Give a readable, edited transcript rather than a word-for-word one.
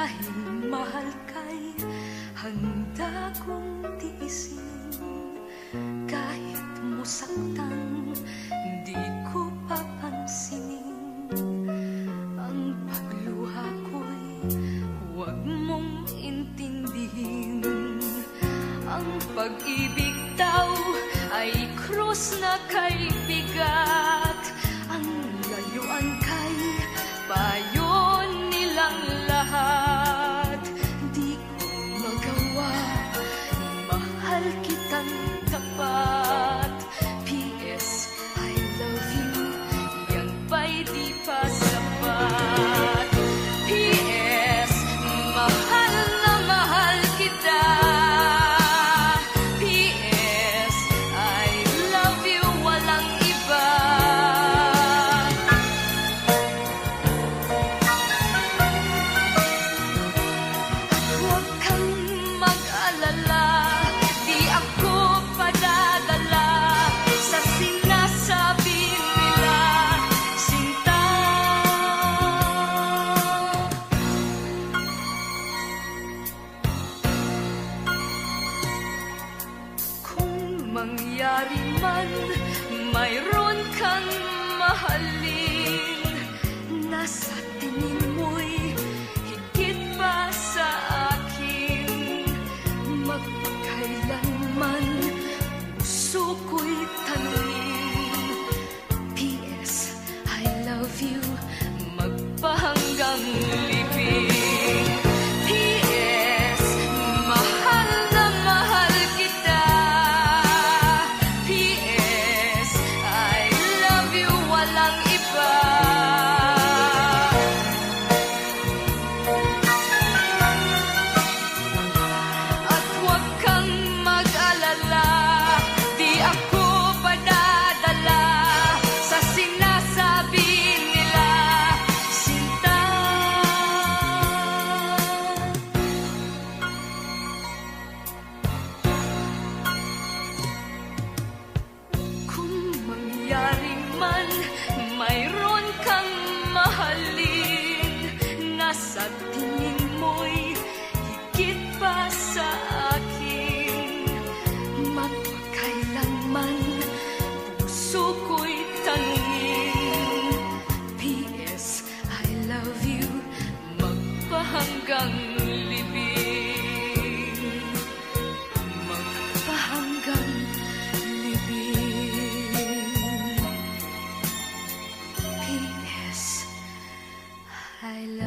Dahil mahal ka'y handa kong tiisin. Kahit musaktan, di ko papansinin. Ang pagluha ko'y huwag mong intindihin. Ang pag-ibig daw ay krus na kay bigat. Ang layuan kay payo nilang lahat. Di ko magawa, mahal kitang tapat. P.S. I love you, yan ba'y di pa sapat? P.S. mahal na mahal kita. P.S. I love you, walang iba. Huwag kang mag-alala, di ako padadala sa sinasabi nila, sinta. Kung mangyari man, mayroon kang mahalin, nasa tingin mo'y higit pa sa akin. Magpakailanman puso ko'y tanungin. P.S. I love you, magpahanggang libing. P.S. mahal na mahal kita. P.S. I love you, walang iba. At huwag kang mag-alala, di ako padadala sa sinasabi nila, sinta. Kung mangyari man, mayroon kang mahalin, nasa tingin mo'y higit pa sa akin. Magpakailanman puso ko'y tanungin. P.S. I love you, magpahanggang libing. Magpahanggang libing. P.S. I love